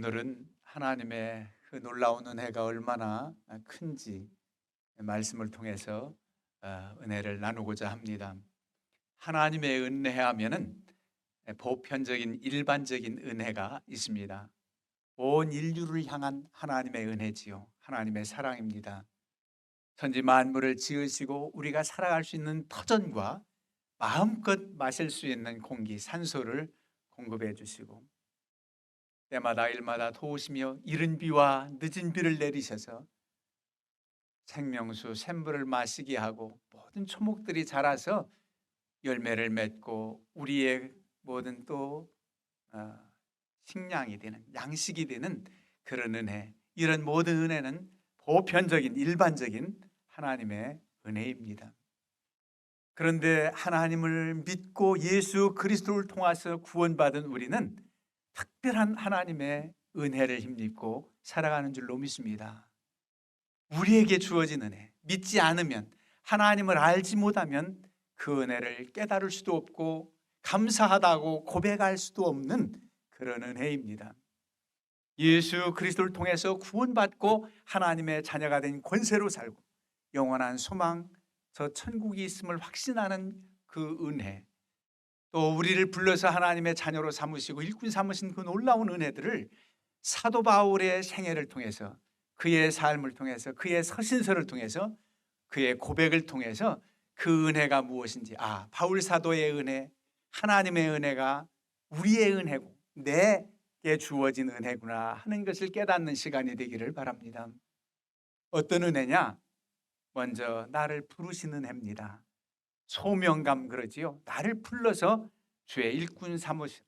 오늘은 하나님의 그 놀라운 은혜가 얼마나 큰지 말씀을 통해서 은혜를 나누고자 합니다. 하나님의 은혜하면은 보편적인 일반적인 은혜가 있습니다. 온 인류를 향한 하나님의 은혜지요. 하나님의 사랑입니다. 천지 만물을 지으시고 우리가 살아갈 수 있는 터전과 마음껏 마실 수 있는 공기, 산소를 공급해 주시고 때마다 일마다 도우시며 이른 비와 늦은 비를 내리셔서 생명수 샘물을 마시게 하고 모든 초목들이 자라서 열매를 맺고 우리의 모든 또 식량이 되는 양식이 되는 그런 은혜, 이런 모든 은혜는 보편적인 일반적인 하나님의 은혜입니다. 그런데 하나님을 믿고 예수 그리스도를 통해서 구원받은 우리는 특별한 하나님의 은혜를 힘입고 살아가는 줄로 믿습니다. 우리에게 주어진 은혜, 믿지 않으면, 하나님을 알지 못하면 그 은혜를 깨달을 수도 없고 감사하다고 고백할 수도 없는 그런 은혜입니다. 예수 그리스도를 통해서 구원받고 하나님의 자녀가 된 권세로 살고 영원한 소망, 저 천국이 있음을 확신하는 그 은혜, 또 우리를 불러서 하나님의 자녀로 삼으시고 일꾼 삼으신 그 놀라운 은혜들을 사도 바울의 생애를 통해서, 그의 삶을 통해서, 그의 서신서를 통해서, 그의 고백을 통해서 그 은혜가 무엇인지, 바울 사도의 은혜, 하나님의 은혜가 우리의 은혜고 내게 주어진 은혜구나 하는 것을 깨닫는 시간이 되기를 바랍니다. 어떤 은혜냐? 먼저 나를 부르시는 은혜입니다. 소명감 그러지요. 나를 불러서 주의 일꾼 삼으신,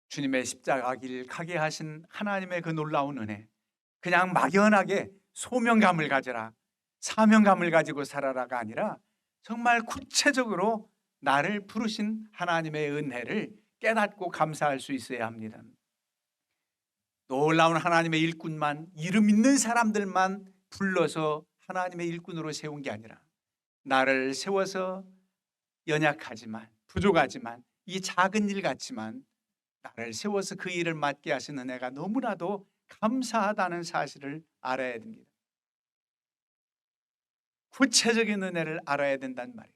주님의 십자가 길 가게 하신 하나님의 그 놀라운 은혜, 그냥 막연하게 소명감을 가져라, 사명감을 가지고 살아라가 아니라 정말 구체적으로 나를 부르신 하나님의 은혜를 깨닫고 감사할 수 있어야 합니다. 놀라운 하나님의 일꾼만, 이름 있는 사람들만 불러서 하나님의 일꾼으로 세운 게 아니라 나를 세워서 연약하지만 부족하지만 이 작은 일 같지만 나를 세워서 그 일을 맡게 하신 은혜가 너무나도 감사하다는 사실을 알아야 됩니다. 구체적인 은혜를 알아야 된단 말이에요.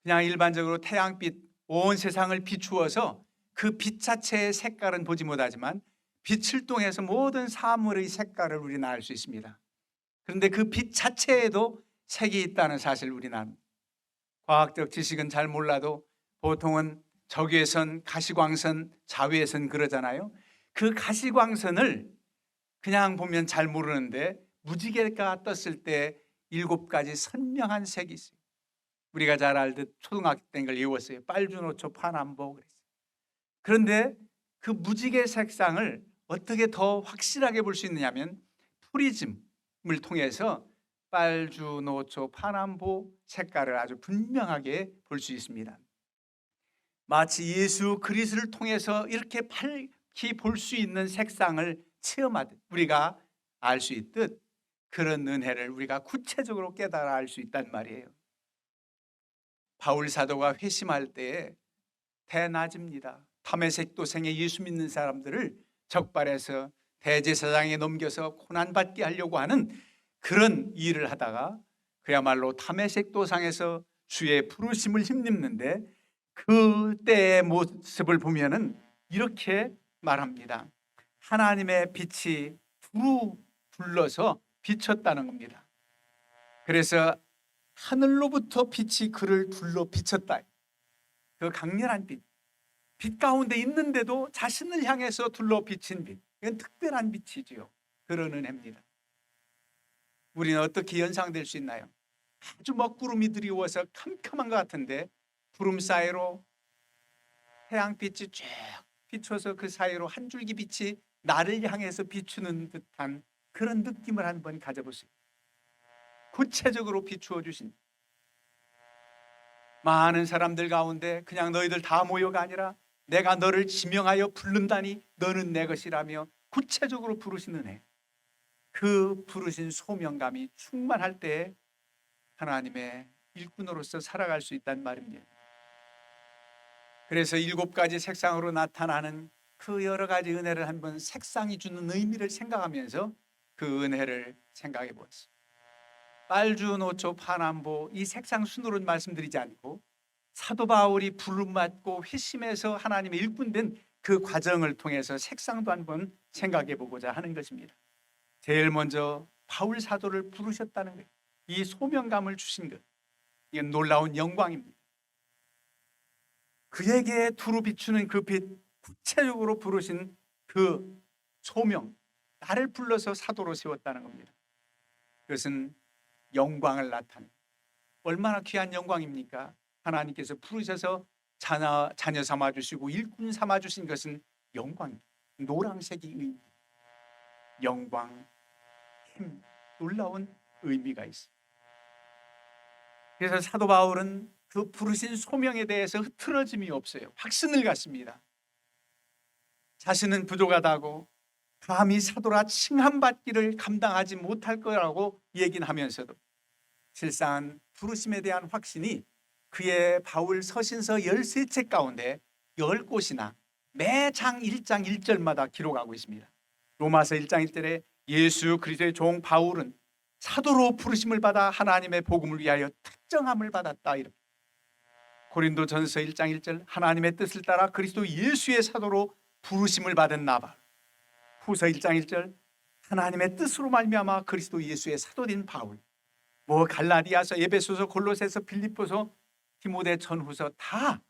그냥 일반적으로 태양빛 온 세상을 비추어서 그 빛 자체의 색깔은 보지 못하지만 빛을 통해서 모든 사물의 색깔을 우리는 알 수 있습니다. 그런데 그 빛 자체에도 색이 있다는 사실을 우리는 압니다. 과학적 지식은 잘 몰라도 보통은 적외선, 가시광선, 자외선 그러잖아요. 그 가시광선을 그냥 보면 잘 모르는데 무지개가 떴을 때 7가지 선명한 색이 있어요. 우리가 잘 알듯 초등학교 때 걸 외웠어요. 빨주노초 파남보 그랬어요. 그런데 그 무지개 색상을 어떻게 더 확실하게 볼 수 있느냐면 프리즘을 통해서 빨주, 노초, 파남보 색깔을 아주 분명하게 볼 수 있습니다. 마치 예수 그리스도를 통해서 이렇게 밝히 볼 수 있는 색상을 체험하듯 우리가 알 수 있듯 그런 은혜를 우리가 구체적으로 깨달아 알 수 있단 말이에요. 바울 사도가 회심할 때에 대낮입니다. 담에색 도생에 예수 믿는 사람들을 적발해서 대제사장에 넘겨서 고난받게 하려고 하는 그런 일을 하다가 그야말로 담에색 도상에서 주의 부르심을 힘입는데 그때의 모습을 보면은 이렇게 말합니다. 하나님의 빛이 두루 둘러서 비쳤다는 겁니다. 그래서 하늘로부터 빛이 그를 둘러 비쳤다. 그 강렬한 빛, 빛 가운데 있는데도 자신을 향해서 둘러 비친 빛, 이건 특별한 빛이지요. 그런 은혜입니다. 우리는 어떻게 연상될 수 있나요? 아주 먹구름이 드리워서 캄캄한 것 같은데 구름 사이로 태양빛이 쭉 비춰서 그 사이로 한 줄기 빛이 나를 향해서 비추는 듯한 그런 느낌을 한번 가져보세요. 구체적으로 비추어 주신 많은 사람들 가운데 그냥 너희들 다 모여가 아니라 내가 너를 지명하여 부른다니 너는 내 것이라며 구체적으로 부르시는 애, 그 부르신 소명감이 충만할 때 하나님의 일꾼으로서 살아갈 수 있단 말입니다. 그래서 7가지 색상으로 나타나는 그 여러 가지 은혜를 한번 색상이 주는 의미를 생각하면서 그 은혜를 생각해 보았어요. 빨주, 노초, 파남보 이 색상 순으로 말씀드리지 않고 사도 바울이 부름받고 회심해서 하나님의 일꾼된 그 과정을 통해서 색상도 한번 생각해 보고자 하는 것입니다. 제일 먼저 바울 사도를 부르셨다는 것, 이 소명감을 주신 것, 이건 놀라운 영광입니다. 그에게 두루 비추는 그 빛, 구체적으로 부르신 그 소명, 나를 불러서 사도로 세웠다는 겁니다. 그것은 영광을 나타내는, 얼마나 귀한 영광입니까? 하나님께서 부르셔서 자녀 삼아주시고 일꾼 삼아주신 것은 영광입니다. 노란색이 의미, 영광, 힘, 놀라운 의미가 있습니다. 그래서 사도 바울은 그 부르신 소명에 대해서 흐트러짐이 없어요. 확신을 갖습니다. 자신은 부족하다고 감히 사도라 칭함받기를 감당하지 못할 거라고 얘기는 하면서도 실상 부르심에 대한 확신이 그의 바울 서신서 13책 가운데 10곳이나 매장 1장 1절마다 기록하고 있습니다. 로마서 1장 1절에 예수 그리스도의 종 바울은 사도로 부르심을 받아 하나님의 복음을 위하여 특정함을 받았다. 이렇게. 고린도전서 1장 1절 하나님의 뜻을 따라 그리스도 예수의 사도로 부르심을 받은 나바. 후서 1장 1절 하나님의 뜻으로 말미암아 그리스도 예수의 사도된 바울. 뭐 갈라디아서, 에베소서, 골로새서, 빌립보서, 디모데 전후서 다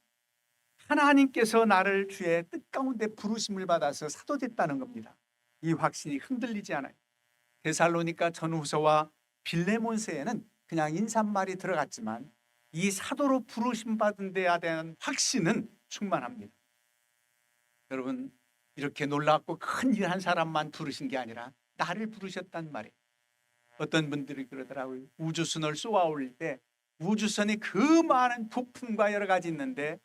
하나님께서 나를 주의 뜻 가운데 부르심을 받아서 사도됐다는 겁니다. 이 확신이 흔들리지 않아요. 데살로니가 전후서와 빌레몬서에는 그냥 인사말이 들어갔지만 이 사도로 부르심 받은 데에 대한 확신은 충만합니다. 여러분, 이렇게 놀랍고 큰 일 한 사람만 부르신 게 아니라 나를 부르셨단 말이에요. 어떤 분들이 그러더라고요. 우주선을 쏘아 올릴 때 우주선이 그 많은 부품과 여러 가지 있는데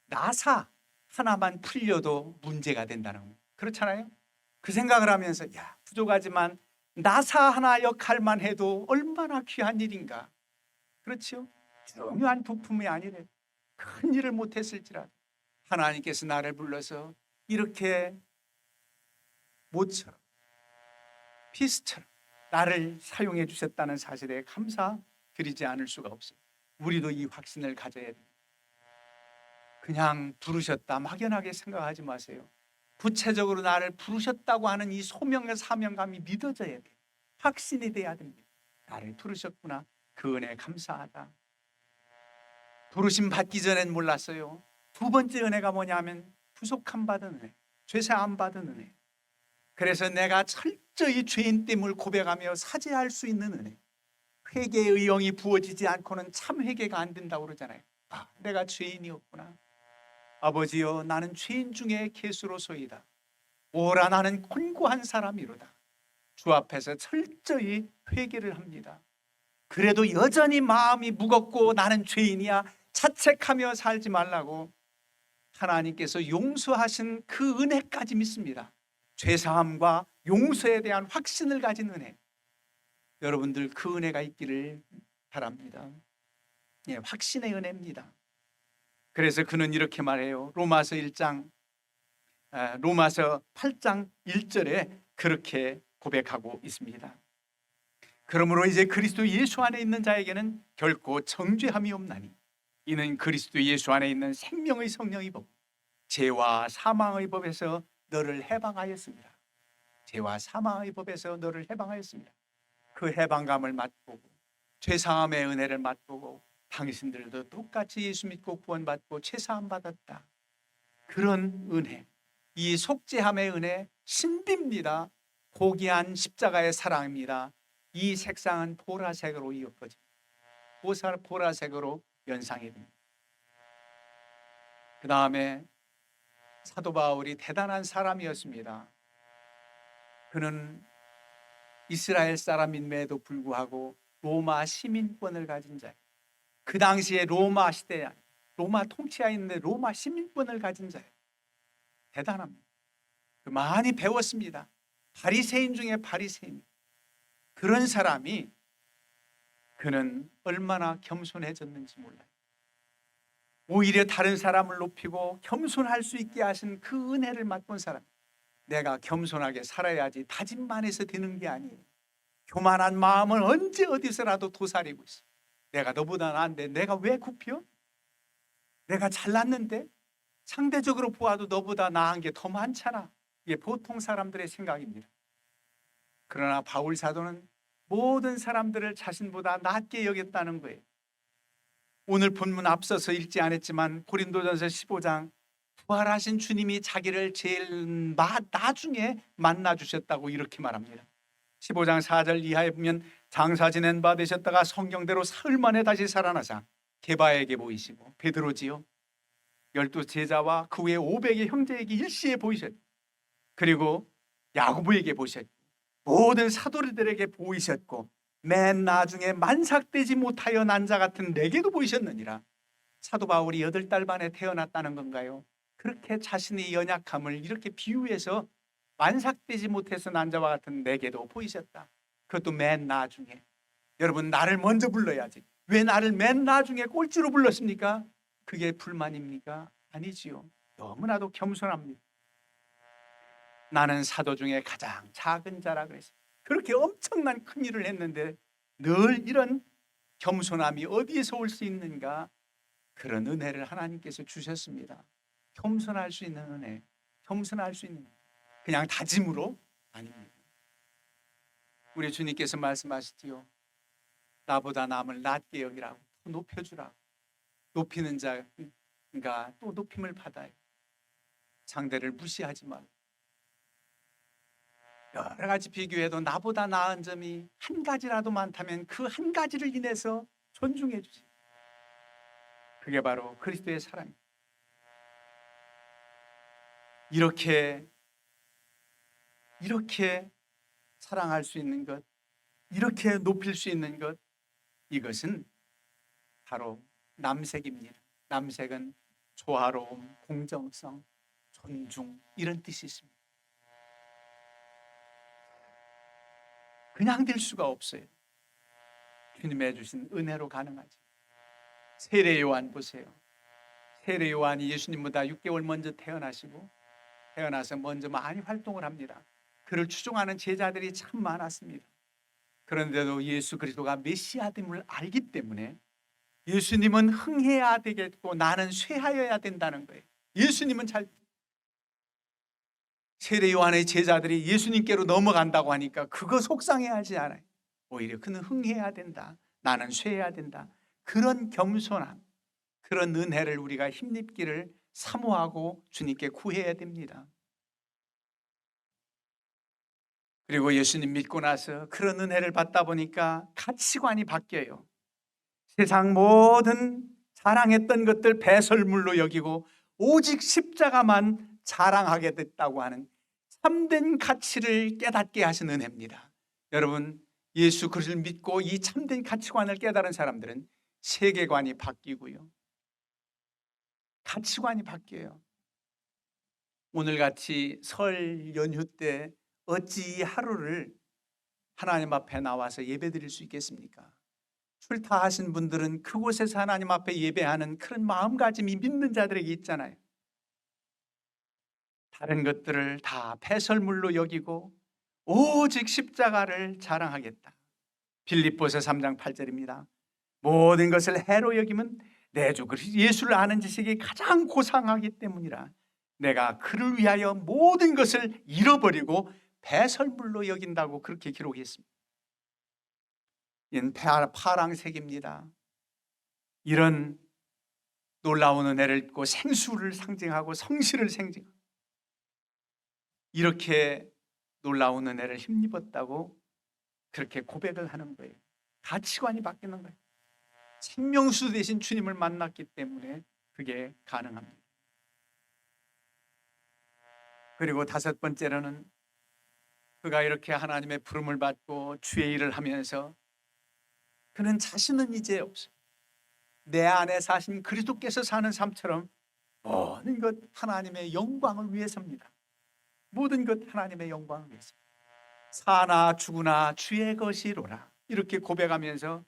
나사 하나만 풀려도 문제가 된다는 거예요. 그렇잖아요. 그 생각을 하면서 야, 부족하지만 나사 하나 역할만 해도 얼마나 귀한 일인가. 그렇죠. 중요한 부품이 아니래. 큰 일을 못했을지라도 하나님께서 나를 불러서 이렇게 모처럼 피스처럼 나를 사용해 주셨다는 사실에 감사드리지 않을 수가 없어요. 우리도 이 확신을 가져야 돼요. 그냥 부르셨다 막연하게 생각하지 마세요. 구체적으로 나를 부르셨다고 하는 이 소명과 사명감이 믿어져야 돼요. 확신이 돼야 됩니다. 나를 부르셨구나. 그 은혜 감사하다. 부르심 받기 전엔 몰랐어요. 두 번째 은혜가 뭐냐면 부족함 받은 은혜, 죄사함 받은 은혜. 그래서 내가 철저히 죄인됨을 고백하며 사죄할 수 있는 은혜. 회개의 영이 부어지지 않고는 참 회개가 안 된다고 그러잖아요. 아, 내가 죄인이었구나. 아버지여, 나는 죄인 중에 괴수로소이다. 오라, 나는 곤고한 사람이로다. 주 앞에서 철저히 회개를 합니다. 그래도 여전히 마음이 무겁고 나는 죄인이야 자책하며 살지 말라고 하나님께서 용서하신 그 은혜까지 믿습니다. 죄사함과 용서에 대한 확신을 가진 은혜. 여러분들 그 은혜가 있기를 바랍니다. 예, 확신의 은혜입니다. 그래서 그는 이렇게 말해요. 로마서 8장 1절에 그렇게 고백하고 있습니다. 그러므로 이제 그리스도 예수 안에 있는 자에게는 결코 정죄함이 없나니 이는 그리스도 예수 안에 있는 생명의 성령의 법, 죄와 사망의 법에서 너를 해방하였습니다. 죄와 사망의 법에서 너를 해방하였습니다. 그 해방감을 맛보고 죄사함의 은혜를 맛보고 당신들도 똑같이 예수 믿고 구원받고 죄사함 받았다. 그런 은혜, 이 속죄함의 은혜 신비입니다. 고귀한 십자가의 사랑입니다. 이 색상은 보라색으로 옅어집니다. 보라색으로 연상이 됩니다. 그 다음에 사도 바울이 대단한 사람이었습니다. 그는 이스라엘 사람임에도 불구하고 로마 시민권을 가진 자예요. 그 당시에 로마 시대, 로마 통치하에 있는데 로마 시민권을 가진 자예요. 대단합니다. 많이 배웠습니다. 바리새인 중에 바리새인. 그런 사람이 그는 얼마나 겸손해졌는지 몰라요. 오히려 다른 사람을 높이고 겸손할 수 있게 하신 그 은혜를 맛본 사람. 내가 겸손하게 살아야지 다짐만 해서 되는 게 아니에요. 교만한 마음은 언제 어디서라도 도사리고 있어. 내가 너보다 나은데 내가 왜 굽혀? 내가 잘났는데 상대적으로 보아도 너보다 나은 게 더 많잖아. 이게 보통 사람들의 생각입니다. 그러나 바울 사도는 모든 사람들을 자신보다 낮게 여겼다는 거예요. 오늘 본문 앞서서 읽지 않았지만 고린도전서 15장 부활하신 주님이 자기를 제일 나중에 만나주셨다고 이렇게 말합니다. 15장 4절 이하에 보면 장사 지낸 바 되셨다가 성경대로 사흘 만에 다시 살아나사 게바에게 보이시고 베드로지요 12제자와 그 외 500의 형제에게 일시에 보이셨고 그리고 야고보에게 보셨고 모든 사도들에게 보이셨고 맨 나중에 만삭되지 못하여 난 자 같은 내게도 보이셨느니라. 사도 바울이 8달 만에 태어났다는 건가요? 그렇게 자신의 연약함을 이렇게 비유해서 만삭되지 못해서 난 자와 같은 내게도 보이셨다. 그것도 맨 나중에. 여러분, 나를 먼저 불러야지. 왜 나를 맨 나중에 꼴찌로 불렀습니까? 그게 불만입니까? 아니지요. 너무나도 겸손합니다. 나는 사도 중에 가장 작은 자라 그랬어요. 그렇게 엄청난 큰 일을 했는데 늘 이런 겸손함이 어디에서 올 수 있는가? 그런 은혜를 하나님께서 주셨습니다. 겸손할 수 있는 은혜, 겸손할 수 있는 그냥 다짐으로 아닙니다. 우리 주님께서 말씀하시지요. 나보다 남을 낮게 여기라고, 또 높여주라고. 높이는 자가 또 높임을 받아요. 상대를 무시하지 말고. 여러 가지 비교해도 나보다 나은 점이 한 가지라도 많다면 그 한 가지를 인해서 존중해 주세요. 그게 바로 그리스도의 사랑입니다. 이렇게 사랑할 수 있는 것, 이렇게 높일 수 있는 것, 이것은 바로 남색입니다. 남색은 조화로움, 공정성, 존중 이런 뜻이 있습니다. 그냥 될 수가 없어요. 주님의 주신 은혜로 가능하지. 세례 요한 보세요. 세례 요한이 예수님보다 6개월 먼저 태어나서 먼저 많이 활동을 합니다. 그를 추종하는 제자들이 참 많았습니다. 그런데도 예수 그리스도가 메시아됨을 알기 때문에 예수님은 흥해야 되겠고 나는 쇠하여야 된다는 거예요. 예수님은 세례 요한의 제자들이 예수님께로 넘어간다고 하니까 그거 속상해하지 않아요. 오히려 그는 흥해야 된다. 나는 쇠해야 된다. 그런 겸손함, 그런 은혜를 우리가 힘입기를 사모하고 주님께 구해야 됩니다. 그리고 예수님 믿고 나서 그런 은혜를 받다 보니까 가치관이 바뀌어요. 세상 모든 자랑했던 것들 배설물로 여기고 오직 십자가만 자랑하게 됐다고 하는 참된 가치를 깨닫게 하신 은혜입니다. 여러분, 예수 그리스도를 믿고 이 참된 가치관을 깨달은 사람들은 세계관이 바뀌고요. 가치관이 바뀌어요. 오늘같이 설 연휴 때 어찌 이 하루를 하나님 앞에 나와서 예배드릴 수 있겠습니까? 출타하신 분들은 그곳에서 하나님 앞에 예배하는 그런 마음가짐이 믿는 자들에게 있잖아요. 다른 것들을 다 배설물로 여기고 오직 십자가를 자랑하겠다. 빌립보서 3장 8절입니다. 모든 것을 해로 여기면 내 주 그리스도 예수를 아는 지식이 가장 고상하기 때문이라. 내가 그를 위하여 모든 것을 잃어버리고 배설물로 여긴다고 그렇게 기록했습니다. 이는 파랑색입니다. 이런 놀라운 은혜를 입고 생수를 상징하고 성실을 상징하고 이렇게 놀라운 은혜를 힘입었다고 그렇게 고백을 하는 거예요. 가치관이 바뀌는 거예요. 생명수 대신 주님을 만났기 때문에 그게 가능합니다. 그리고 5번째로는 그가 이렇게 하나님의 부름을 받고 주의 일을 하면서 그는 자신은 이제 없어요. 내 안에 사신 그리스도께서 사는 삶처럼 모든 것 하나님의 영광을 위해서입니다. 모든 것 하나님의 영광을 위해서. 사나 죽으나 주의 것이로라 이렇게 고백하면서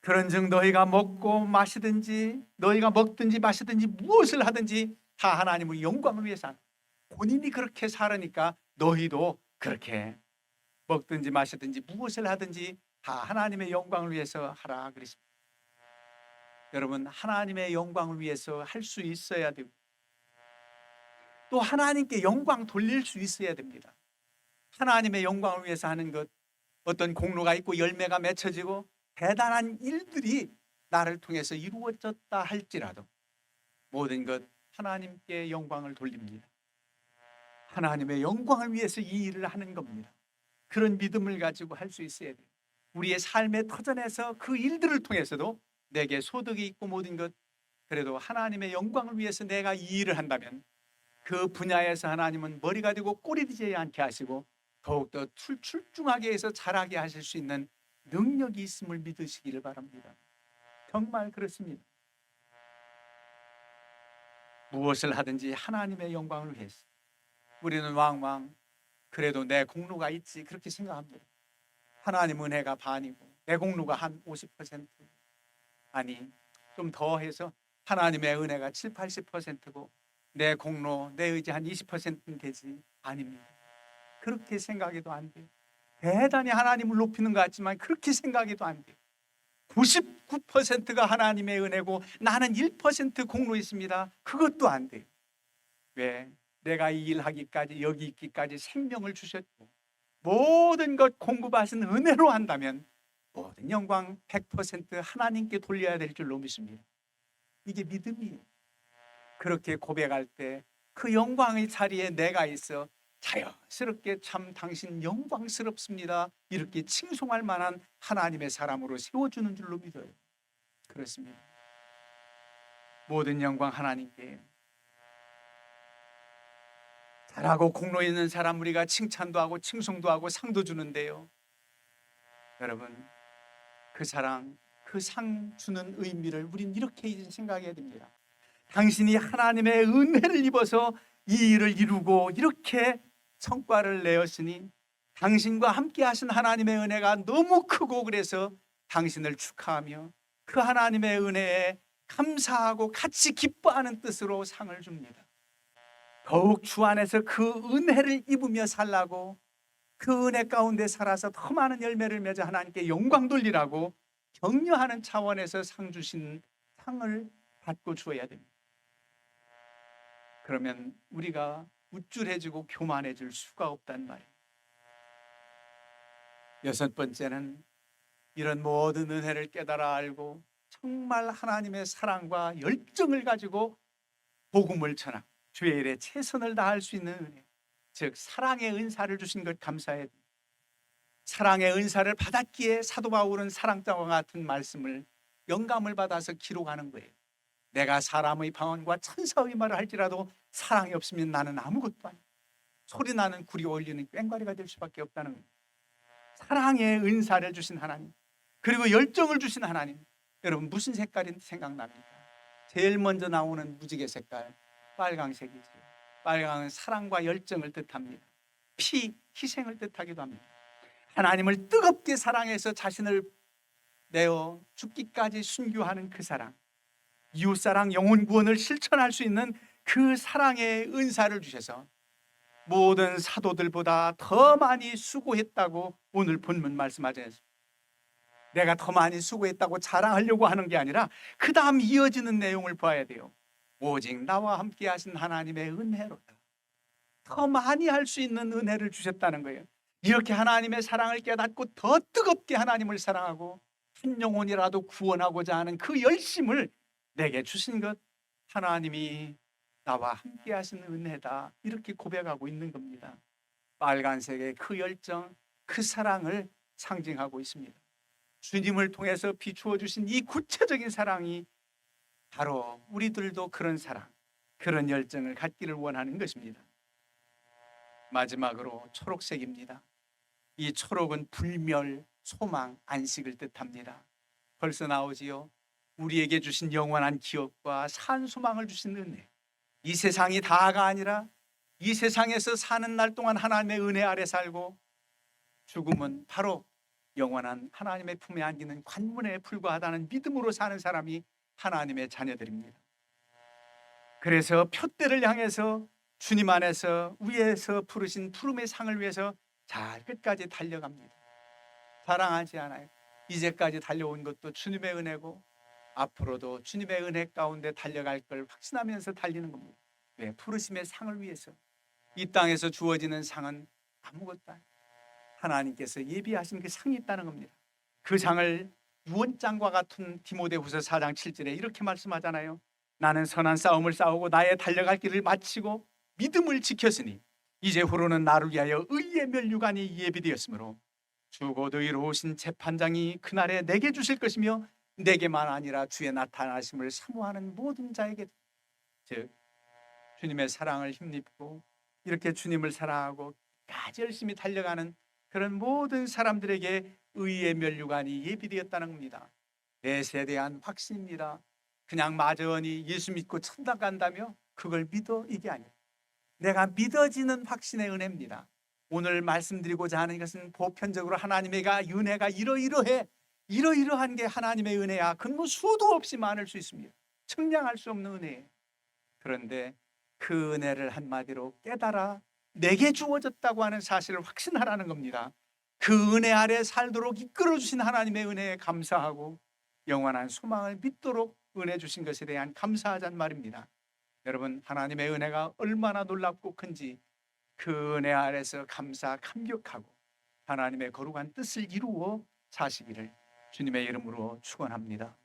그런즉 너희가 먹고 마시든지 너희가 먹든지 마시든지 무엇을 하든지 다 하나님의 영광을 위해서 하라. 본인이 그렇게 살으니까 너희도 그렇게 먹든지 마시든지 무엇을 하든지 다 하나님의 영광을 위해서 하라 그랬습니다. 여러분, 하나님의 영광을 위해서 할 수 있어야 되고 또 하나님께 영광 돌릴 수 있어야 됩니다. 하나님의 영광을 위해서 하는 것, 어떤 공로가 있고 열매가 맺혀지고 대단한 일들이 나를 통해서 이루어졌다 할지라도 모든 것 하나님께 영광을 돌립니다. 하나님의 영광을 위해서 이 일을 하는 겁니다. 그런 믿음을 가지고 할 수 있어야 돼요. 우리의 삶의 터전에서 그 일들을 통해서도 내게 소득이 있고 모든 것, 그래도 하나님의 영광을 위해서 내가 이 일을 한다면 그 분야에서 하나님은 머리가 되고 꼬리 되지 않게 하시고 더욱더 출중하게 해서 잘하게 하실 수 있는 능력이 있음을 믿으시기를 바랍니다. 정말 그렇습니다. 무엇을 하든지 하나님의 영광을 위해서. 우리는 왕왕 그래도 내 공로가 있지 그렇게 생각합니다. 하나님 은혜가 반이고 내 공로가 한 50%, 아니 좀 더 해서 하나님의 은혜가 7, 80%고 내 공로, 내 의지 한 20%는 되지. 아닙니다. 그렇게 생각해도 안 돼요. 대단히 하나님을 높이는 것 같지만 그렇게 생각해도 안 돼요. 99%가 하나님의 은혜고 나는 1% 공로 있습니다. 그것도 안 돼요. 왜? 내가 이 일하기까지 여기 있기까지 생명을 주셨고 모든 것 공급하신 은혜로 한다면 모든 영광 100% 하나님께 돌려야 될 줄로 믿습니다. 이게 믿음이에요. 그렇게 고백할 때 그 영광의 자리에 내가 있어 자연스럽게 참 당신 영광스럽습니다 이렇게 칭송할 만한 하나님의 사람으로 세워주는 줄로 믿어요. 그렇습니다. 모든 영광 하나님께. 잘하고 공로 있는 사람 우리가 칭찬도 하고 칭송도 하고 상도 주는데요, 여러분 그 사랑, 그 상 주는 의미를 우린 이렇게 생각해야 됩니다. 당신이 하나님의 은혜를 입어서 이 일을 이루고 이렇게 성과를 내었으니 당신과 함께 하신 하나님의 은혜가 너무 크고 그래서 당신을 축하하며 그 하나님의 은혜에 감사하고 같이 기뻐하는 뜻으로 상을 줍니다. 더욱 주 안에서 그 은혜를 입으며 살라고, 그 은혜 가운데 살아서 더 많은 열매를 맺어 하나님께 영광 돌리라고 격려하는 차원에서 상 주신 상을 받고 주어야 됩니다. 그러면 우리가 우쭐해지고 교만해질 수가 없단 말이에요. 여섯 번째는 이런 모든 은혜를 깨달아 알고 정말 하나님의 사랑과 열정을 가지고 복음을 전하고 주의 일에 최선을 다할 수 있는 은혜, 즉 사랑의 은사를 주신 것 감사해야 됩니다. 사랑의 은사를 받았기에 사도 바울은 사랑장과 같은 말씀을 영감을 받아서 기록하는 거예요. 내가 사람의 방언과 천사의 말을 할지라도 사랑이 없으면 나는 아무것도 아니야. 소리나는 구리 올리는 꽹과리가 될 수밖에 없다는 거예요. 사랑의 은사를 주신 하나님, 그리고 열정을 주신 하나님, 여러분 무슨 색깔이 생각납니까? 제일 먼저 나오는 무지개 색깔 빨강색이죠. 빨강은 사랑과 열정을 뜻합니다. 피, 희생을 뜻하기도 합니다. 하나님을 뜨겁게 사랑해서 자신을 내어 죽기까지 순교하는 그 사랑, 이웃사랑, 영혼 구원을 실천할 수 있는 그 사랑의 은사를 주셔서 모든 사도들보다 더 많이 수고했다고 오늘 본문 말씀하지 않습니까? 내가 더 많이 수고했다고 자랑하려고 하는 게 아니라 그 다음 이어지는 내용을 봐야 돼요. 오직 나와 함께 하신 하나님의 은혜로다. 더 많이 할 수 있는 은혜를 주셨다는 거예요. 이렇게 하나님의 사랑을 깨닫고 더 뜨겁게 하나님을 사랑하고 한 영혼이라도 구원하고자 하는 그 열심을 내게 주신 것, 하나님이 나와 함께 하시는 은혜다, 이렇게 고백하고 있는 겁니다. 빨간색의 그 열정, 그 사랑을 상징하고 있습니다. 주님을 통해서 비추어 주신 이 구체적인 사랑이 바로 우리들도 그런 사랑, 그런 열정을 갖기를 원하는 것입니다. 마지막으로 초록색입니다. 이 초록은 불멸, 소망, 안식을 뜻합니다. 벌써 나오지요. 우리에게 주신 영원한 기업과 산 소망을 주신 은혜, 이 세상이 다가 아니라 이 세상에서 사는 날 동안 하나님의 은혜 아래 살고 죽음은 바로 영원한 하나님의 품에 안기는 관문에 불과하다는 믿음으로 사는 사람이 하나님의 자녀들입니다. 그래서 표대를 향해서 주님 안에서 위에서 부르신 푸름의 상을 위해서 잘 끝까지 달려갑니다. 자랑하지 않아요. 이제까지 달려온 것도 주님의 은혜고 앞으로도 주님의 은혜 가운데 달려갈 걸 확신하면서 달리는 겁니다. 왜? 부르심의 상을 위해서. 이 땅에서 주어지는 상은 아무것도 아니에요. 하나님께서 예비하신 그 상이 있다는 겁니다. 그 상을 유언장과 같은 디모데후서 4장 7절에 이렇게 말씀하잖아요. 나는 선한 싸움을 싸우고 나의 달려갈 길을 마치고 믿음을 지켰으니 이제후로는 나를 위하여 의의 면류관이 예비되었으므로 주 곧 의로우신 재판장이 그날에 내게 주실 것이며 내게만 아니라 주의 나타나심을 사모하는 모든 자에게, 즉 주님의 사랑을 힘입고 이렇게 주님을 사랑하고 까지 열심히 달려가는 그런 모든 사람들에게 의의 면류관이 예비되었다는 겁니다. 넷에 대한 확신입니다. 그냥 막연히 예수 믿고 천당 간다며 그걸 믿어, 이게 아니에요. 내가 믿어지는 확신의 은혜입니다. 오늘 말씀드리고자 하는 것은 보편적으로 하나님의 은혜가 이러이러한 게 하나님의 은혜야. 그건 뭐 수도 없이 많을 수 있습니다. 측량할 수 없는 은혜예요. 그런데 그 은혜를 한마디로 깨달아 내게 주어졌다고 하는 사실을 확신하라는 겁니다. 그 은혜 아래 살도록 이끌어 주신 하나님의 은혜에 감사하고 영원한 소망을 믿도록 은혜 주신 것에 대한 감사하자는 말입니다. 여러분, 하나님의 은혜가 얼마나 놀랍고 큰지 그 은혜 아래서 감격하고 하나님의 거룩한 뜻을 이루어 사시기를 주님의 이름으로 축원합니다.